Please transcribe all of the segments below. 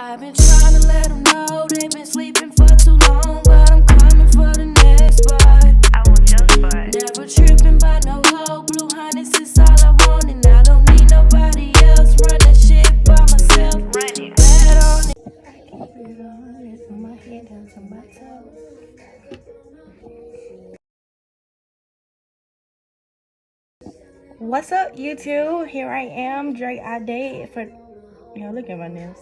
I've been trying to let them know they've been sleeping for too long, but I'm coming for the next spot. I want your spot. Never tripping by no hoe, blue honey is all I want, and I don't need nobody else. Run that shit by myself. Run it. Bad on it. I keep it on, from my head down to my toes. What's up, YouTube? Here I am, Dre Ade. For look at my nails.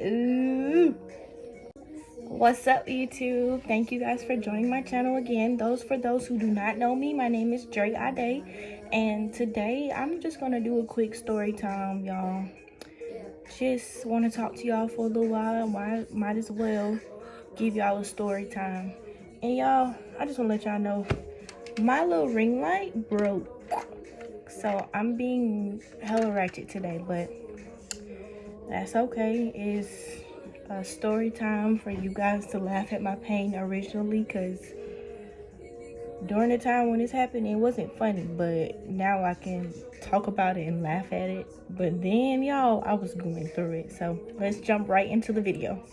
Ooh. What's up, YouTube? Thank you guys for joining my channel again. For those who do not know me, my name is Dre Ade, and today I'm just gonna do a quick story time, y'all. Just want to talk to y'all for a little while. Might as well give y'all a story time. And y'all, I just want to let y'all know my little ring light broke, so I'm being hella ratchet today, but that's okay. It's a story time for you guys to laugh at my pain originally, because during the time when this happened, it wasn't funny, but now I can talk about it and laugh at it. But then, y'all, I was going through it. So let's jump right into the video.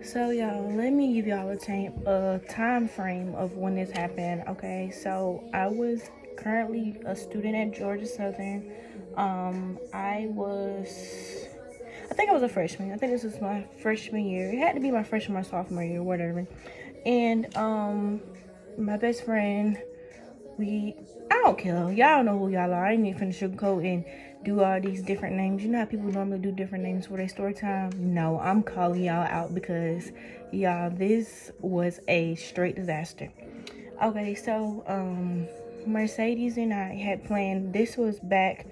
So, y'all, let me give y'all a time frame of when this happened. Okay, so I was currently a student at Georgia Southern. I think I was a freshman. I think this was my freshman year. It had to be my freshman or sophomore year, whatever. And my best friend, I don't care. Y'all know who y'all are. I ain't even finna sugarcoat and do all these different names. You know how people normally do different names for their story time? No, I'm calling y'all out because, y'all, this was a straight disaster. Okay, so Mercedes and I had planned. This was back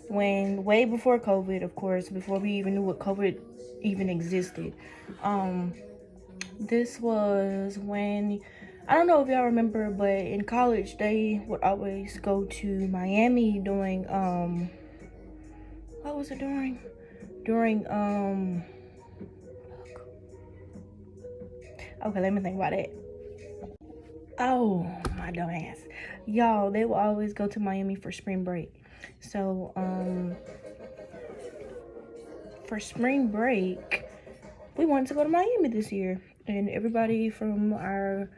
when, way before COVID, of course, before we even knew what COVID even existed. This was when, I don't know if y'all remember, but in college they would always go to Miami during what was it during okay, let me think about it. Oh, my dumb ass. Y'all, they will always go to Miami for spring break. So for spring break we wanted to go to Miami this year, and everybody from our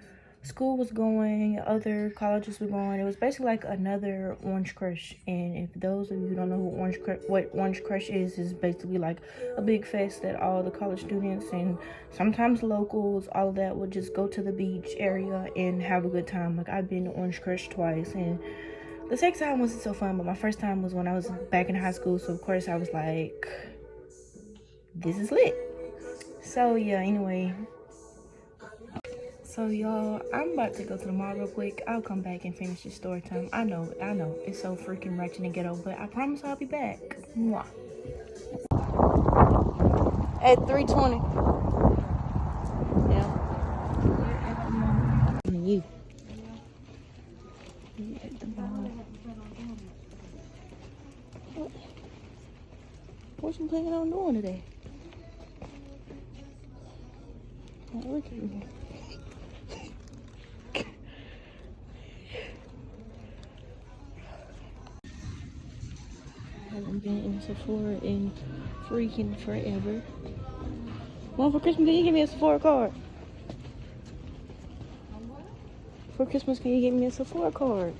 school was going, other colleges were going. It was basically like another Orange Crush. And if those of you who don't know what Orange Crush is basically like a big fest that all the college students and sometimes locals, all of that, would just go to the beach area and have a good time. Like, I've been to Orange Crush twice, and the second time wasn't so fun, but my first time was when I was back in high school, so of course I was like, this is lit. So yeah, anyway. So y'all, I'm about to go to the mall real quick. I'll come back and finish this story time. I know, it's so freaking ratchet and ghetto, but I promise I'll be back. Mwah. At 3:20. Yeah. You. At the mall. What you planning on doing today? Look at me. I haven't been in Sephora in freaking forever. Mom, for Christmas, can you give me a Sephora card? For Christmas, can you give me a Sephora card?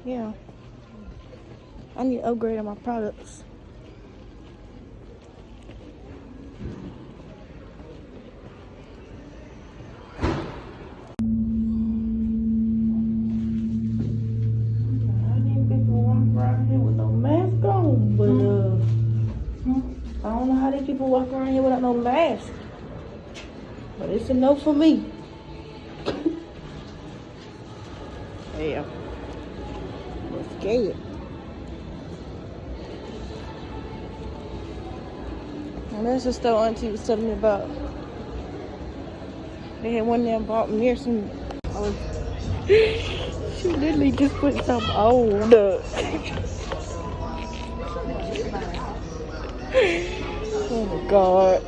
Yeah. I need to upgrade on my products. People walk around here without no mask, but it's a no for me. Yeah, I'm scared. And that's the store auntie was telling me about. They had one there bought near some. She literally just put some old. Oh my god.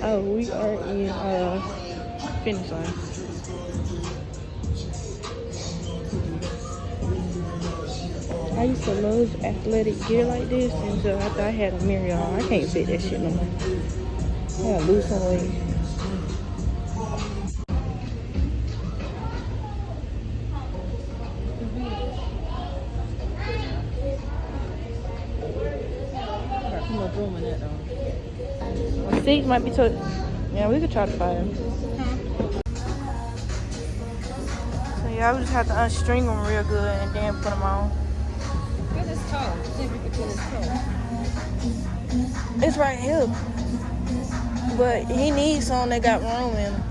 Oh, we are in finish line. How used to love athletic gear like this until after I had a mirror, y'all. I can't fit that shit no more. I gotta lose some weight. Too much room in that though. 6 might be too. Yeah, we could try to 5. So yeah, we just have to unstring them real good and then put them on. Feel his toe. See if we can feel his toe. It's right here. But he needs some that got room in them.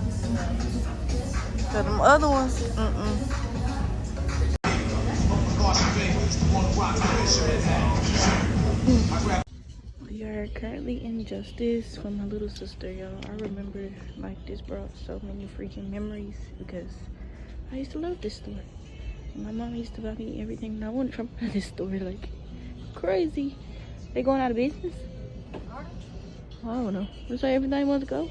So them other ones, We are currently in Justice with my little sister, y'all. I remember like this brought so many freaking memories because I used to love this store. My mom used to buy me everything that I wanted from this store, like crazy. They going out of business? I don't know. Looks like everything wants to go.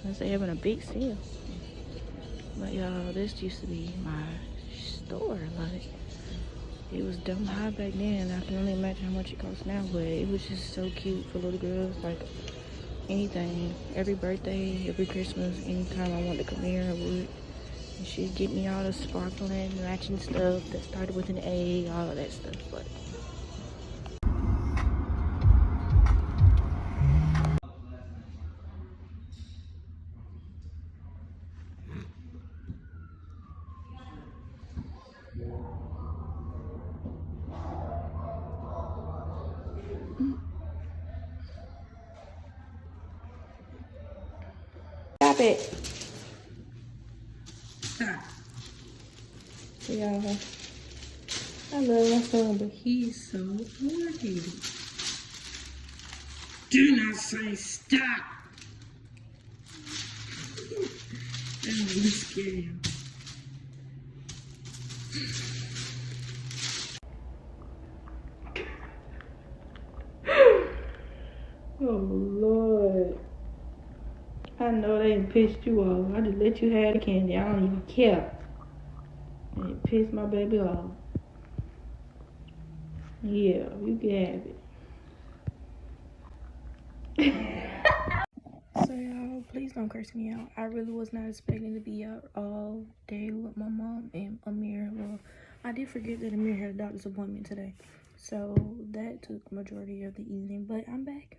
Unless they having a big sale. But y'all, this used to be my store. Like, it was dumb high back then. I can only imagine how much it costs now, but it was just so cute for little girls. Like, anything. Every birthday, every Christmas, anytime I wanted to come here, I would. And she'd get me all the sparkling, matching stuff that started with an A, all of that stuff. But stop it. Stop. Yeah. I love my son, but He's so hard-headed. Do not say stop. That will scare you. oh Lord. I know they done pissed you off. I just let you have the candy. I don't even care. And it pissed my baby off. Yeah, you can have it. So y'all, please don't curse me out. I really was not expecting to be out all day with my mom and Amir. Well, I did forget that Amir had a doctor's appointment today. So that took majority of the evening. But I'm back.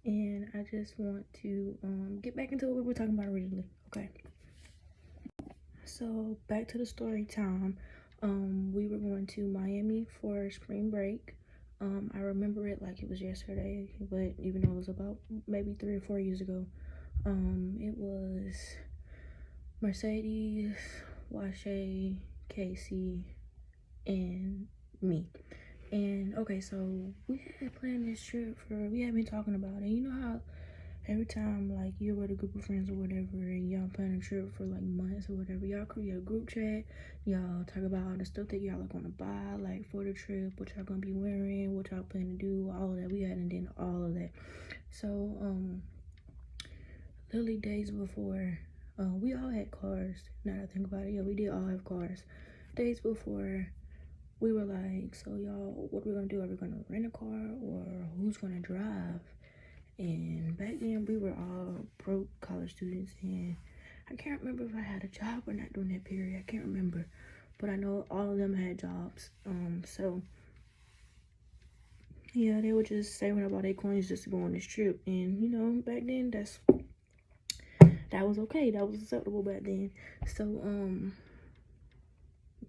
And I just want to get back into what we were talking about originally. Okay. So back to the story time. We were going to Miami for spring break. I remember it like it was yesterday, but even though it was about maybe 3 or 4 years ago. It was Mercedes, Washay, Casey, and me. And okay, so we had planned this trip we had been talking about it. You know how every time like you're with a group of friends or whatever and y'all plan a trip for like months or whatever, y'all create a group chat, y'all talk about all the stuff that y'all are gonna buy like for the trip, what y'all gonna be wearing, what y'all plan to do, all of that. We hadn't done all of that. So literally days before, we all had cars. Now that I think about it, yeah, we did all have cars. Days before, we were like, so y'all, what are we gonna do? Are we gonna rent a car or who's gonna drive? And back then we were all broke college students, and I can't remember if I had a job or not during that period. I can't remember, but I know all of them had jobs. So yeah, they were just saving up all their coins just to go on this trip. And you know, back then that was okay. That was acceptable back then. So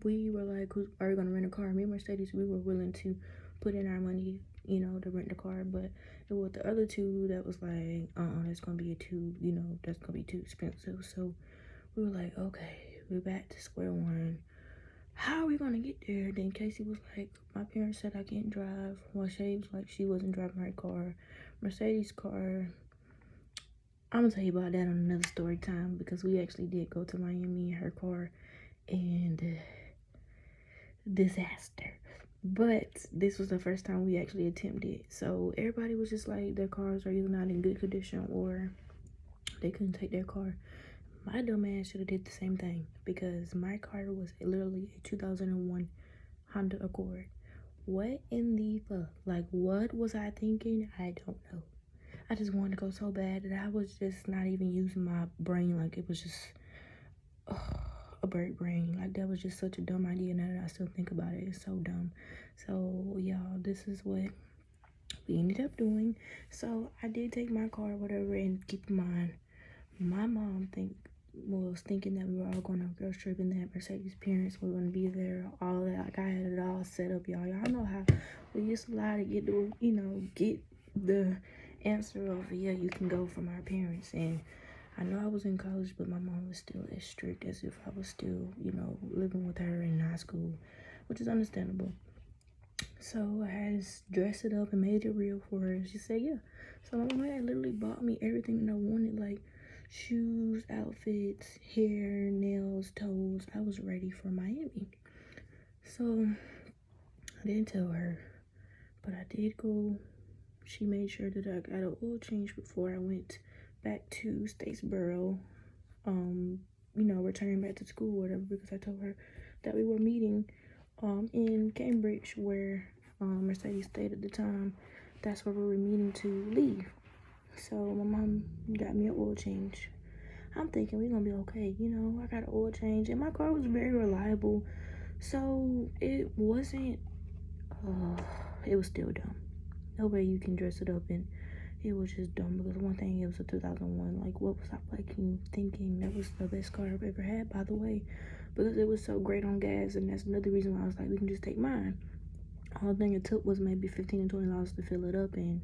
we were like, are we gonna rent a car? Me and Mercedes, we were willing to put in our money, you know, to rent the car. But it was the other two that was like, that's gonna be that's gonna be too expensive. So we were like, okay, we're back to square one. How are we gonna get there? Then Casey was like, my parents said I can't drive. Well, Shay was like, she wasn't driving her car. Mercedes' car, I'm gonna tell you about that on another story time, because we actually did go to Miami in her car, and disaster. But this was the first time we actually attempted it. So everybody was just like, their cars are either not in good condition or they couldn't take their car. My dumb ass should have did the same thing because my car was literally a 2001 Honda Accord. What in the fuck? Like, what was I thinking? I don't know. I just wanted to go so bad that I was just not even using my brain. Like, it was just a bird brain. Like, that was just such a dumb idea. Now that I still think about it, it's so dumb. So, y'all, this is what we ended up doing. So, I did take my car, whatever, and keep in mind, my mom was thinking that we were all going on a girls trip and that Mercedes parents were going to be there, all that. Like, I had it all set up, y'all. Y'all know how we used to lie to get the, get the answer of, yeah, you can go from our parents. And I know I was in college, but my mom was still as strict as if I was still, living with her in high school, which is understandable. So I had to dress it up and made it real for her. She said, yeah. So my mom had literally bought me everything that I wanted, like shoes, outfits, hair, nails, toes. I was ready for Miami. So I didn't tell her, but I did go. She made sure that I got an oil change before I went back to Statesboro, returning back to school, whatever, because I told her that we were meeting in Cambridge, where Mercedes stayed at the time. That's where we were meeting to leave. So my mom got me an oil change. I'm thinking we're gonna be okay, I got an oil change, and my car was very reliable, so it wasn't. It was still dumb. No way you can dress it up, and it was just dumb because one thing, it was a 2001. Like, what was I fucking thinking? That was the best car I've ever had, by the way, because it was so great on gas, and that's another reason why I was like, we can just take mine. All the thing it took was maybe $15 and $20 to fill it up, and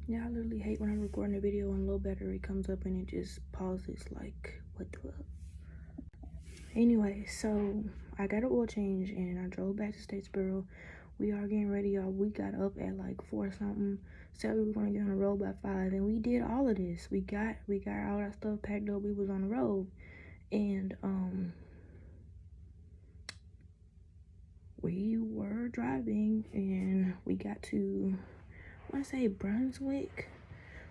yeah, I literally hate when I'm recording a video and low battery comes up and it just pauses. Like, what the fuck? Anyway, so I got an oil change and I drove back to Statesboro. We are getting ready, y'all. We got up at like 4 something. Said we were gonna get on the road by 5, and we did all of this. We got all that stuff packed up. We was on the road, and we were driving, and we got to, I want to say Brunswick,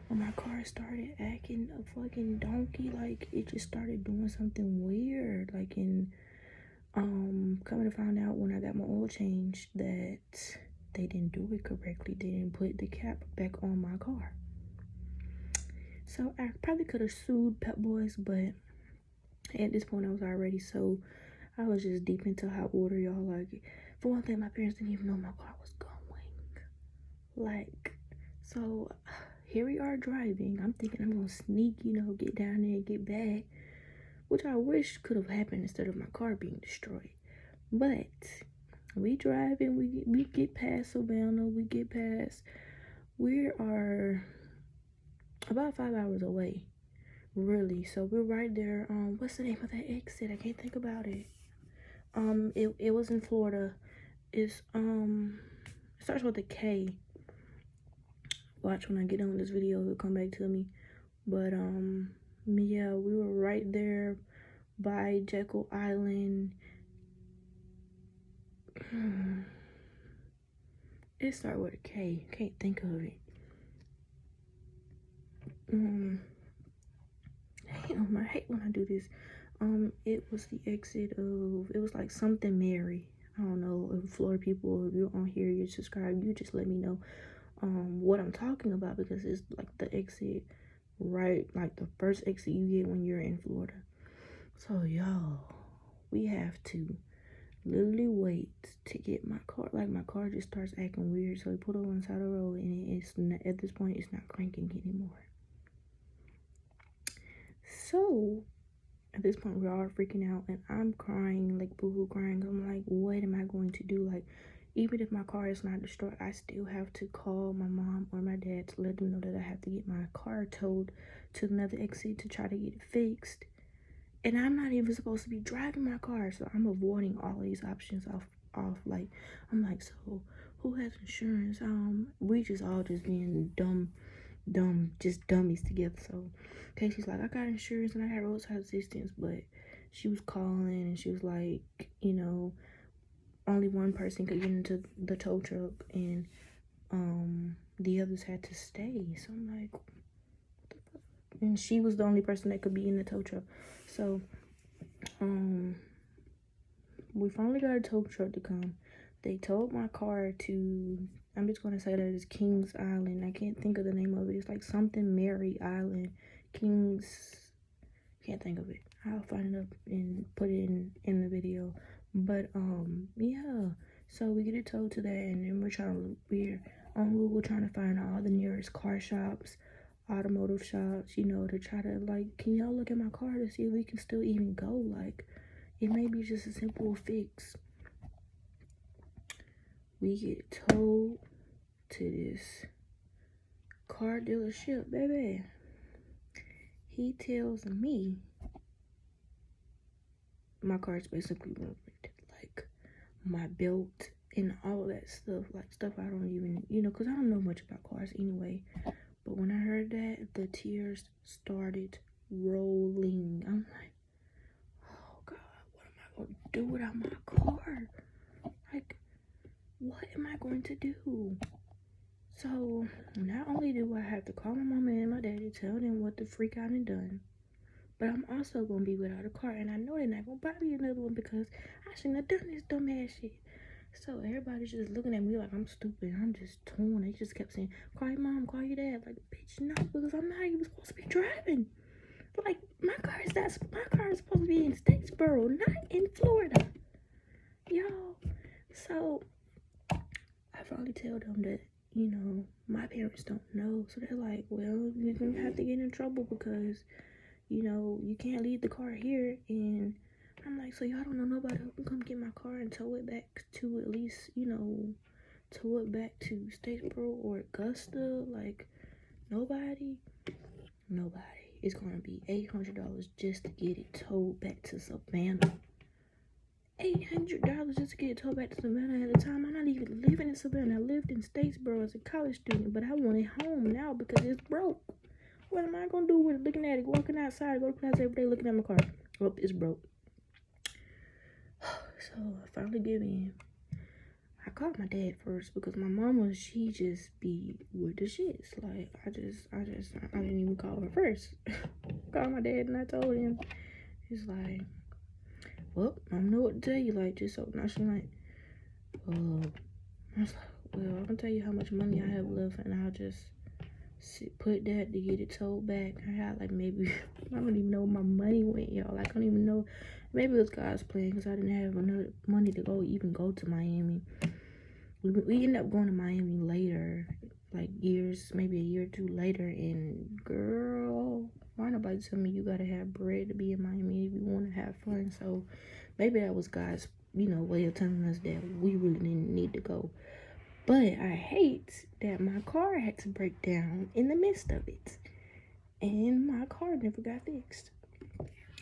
when my car started acting a fucking donkey. Like, it just started doing something weird. Like, coming to find out when I got my oil change that they didn't do it correctly. They didn't put the cap back on my car. So I probably could have sued Pep Boys, but at this point I was already so, I was just deep into hot water, y'all. Like, for one thing, my parents didn't even know my car was going. Like, so here we are driving. I'm thinking I'm gonna sneak, get down there and get back, which I wish could have happened instead of my car being destroyed. But we drive and we get past Savannah. We are about 5 hours away, really. So we're right there. What's the name of that exit? I can't think about it. It was in Florida. It's it starts with a K. Watch, when I get on this video, it'll come back to me. But yeah, we were right there by Jekyll Island. It started with a K. Can't think of it. I hate when I do this. It was the exit of, it was like something Mary. I don't know if Florida people, if you're on here, you're subscribed, you just let me know what I'm talking about, because it's like the exit, right, like the first exit you get when you're in Florida. So y'all, we have to literally wait to get my car. Like, my car just starts acting weird, so we put it on the side of the road, and it's not, at this point, it's not cranking anymore. So at this point, we're all freaking out, and I'm crying, like boo-hoo crying. I'm like, what am I going to do? Like, even if my car is not destroyed, I still have to call my mom or my dad to let them know that I have to get my car towed to another exit to try to get it fixed. And I'm not even supposed to be driving my car, so I'm avoiding all these options off. Like, I'm like, so who has insurance? We just all just being dumb, just dummies together. So Casey's like, I got insurance and I got roadside assistance, but she was calling and she was like, only one person could get into the tow truck, and the others had to stay. So I'm like, what the fuck? And she was the only person that could be in the tow truck. So we finally got a tow truck to come. They towed my car to, I'm just gonna say that it's Kings Island. I can't think of the name of it. It's like something Mary Island. Kings, can't think of it. I'll find it up and put it in the video. But yeah. So we get it towed to that, and then we're on Google trying to find all the nearest car shops, automotive shops, you know, to try to like, can y'all look at my car to see if we can still even go? Like, it may be just a simple fix. We get towed to this car dealership, baby. He tells me my car is basically ruined. Like, my belt and all that stuff. Like, stuff I don't even, you know, because I don't know much about cars anyway. But when I heard that, the tears started rolling. I'm like, oh, God, what am I going to do without my car? Like, what am I going to do? So, not only do I have to call my mama and my daddy, tell them what the freak I done done, but I'm also going to be without a car. And I know they're not going to buy me another one because I shouldn't have done this dumbass shit. So, everybody's just looking at me like I'm stupid. I'm just torn. They just kept saying, call your mom, call your dad. Like, bitch, no, because I'm not even supposed to be driving. Like, my car is supposed to be in Statesboro, not in Florida. Y'all. So, I finally tell them that, you know, my parents don't know. So they're like, well, you're going to have to get in trouble because, you know, you can't leave the car here. And I'm like, so y'all don't know nobody who can come get my car and tow it back to at least, you know, tow it back to Statesboro or Augusta? Like, nobody? It's going to be $800 just to get it towed back to Savannah. $800 just to get towed back to Savannah. At the time, I'm not even living in Savannah. I lived in Statesboro as a college student, but I want it home now because it's broke. What am I gonna do with it? Looking at it, walking outside, go to class every day, looking at my car. Oh, it's broke. So I finally give in. I called my dad first because my mama, she just be with the shits. Like, I didn't even call her first. Called my dad and I told him. He's like, well, I don't know what to tell you, like, just so nonchalant. I was like, well, I'm gonna tell you how much money I have left, and I'll just put that to get it towed back. I had like maybe, I don't even know where my money went, y'all. Like, I don't even know. Maybe it was God's plan because I didn't have enough money to go to Miami. We ended up going to Miami later, like years, maybe a year or two later, and girl, why nobody tell me you gotta have bread to be in Miami if you want to have fun? So maybe that was God's, you know, way of telling us that we really didn't need to go. But I hate that my car had to break down in the midst of it, and my car never got fixed.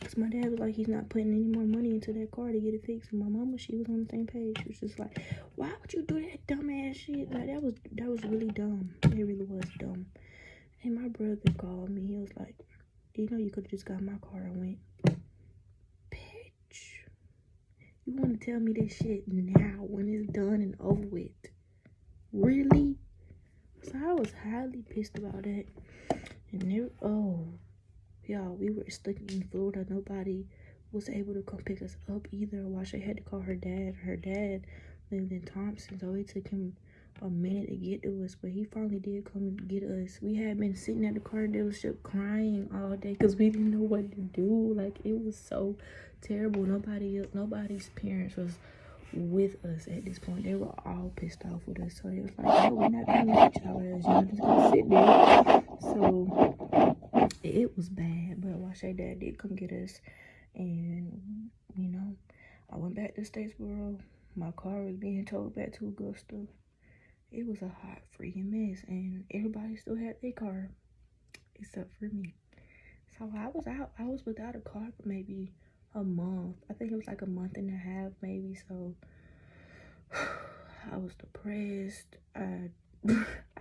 Cause my dad was like, he's not putting any more money into that car to get it fixed. And my mama, she was on the same page. She was just like, why would you do that dumbass shit? Like, that was really dumb. It really was dumb. And my brother called me. He was like, you know, you could have just got my car and went. Bitch, you want to tell me this shit now when it's done and over with? Really? So I was highly pissed about that. And y'all, we were stuck in Florida. Nobody was able to come pick us up either. Washa had to call her dad. Her dad lived in Thompson, so it took him a minute to get to us, but he finally did come get us. We had been sitting at the car dealership crying all day because we didn't know what to do. Like, it was so terrible. Nobody's parents was with us at this point. They were all pissed off with us, so they was like, no, we're not coming to get y'all ass. Y'all just gonna sit there. So it was bad, but Washa dad did come get us, and you know, I went back to Statesboro. My car was being towed back to Augusta. It was a hot freaking mess, and everybody still had their car except for me. So I was without a car for maybe a month. I think it was like a month and a half maybe. So I was depressed. I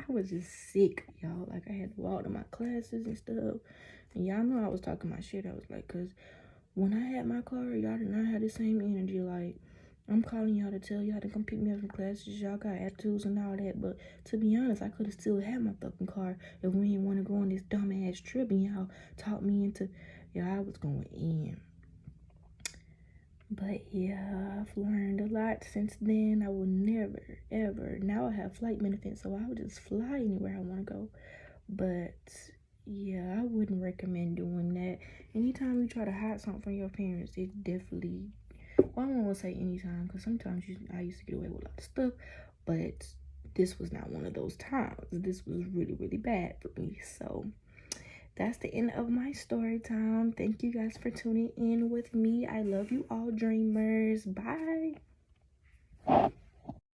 was just sick, y'all. Like, I had to walk to my classes and stuff. And y'all know I was talking my shit. I was like, cause when I had my car, y'all did not have the same energy. Like, I'm calling y'all to tell y'all to come pick me up from classes. Y'all got attitudes and all that. But to be honest, I could have still had my fucking car if we didn't want to go on this dumbass trip and y'all talked me into, I was going in. But yeah, I've learned a lot since then. I will never, ever. Now I have flight benefits, so I would just fly anywhere I want to go. But yeah, I wouldn't recommend doing that. Anytime you try to hide something from your parents, it definitely, well, I won't say anytime, because sometimes I used to get away with a lot of stuff, but this was not one of those times. This was really, really bad for me. So that's the end of my story time. Thank you guys for tuning in with me. I love you all, dreamers. Bye.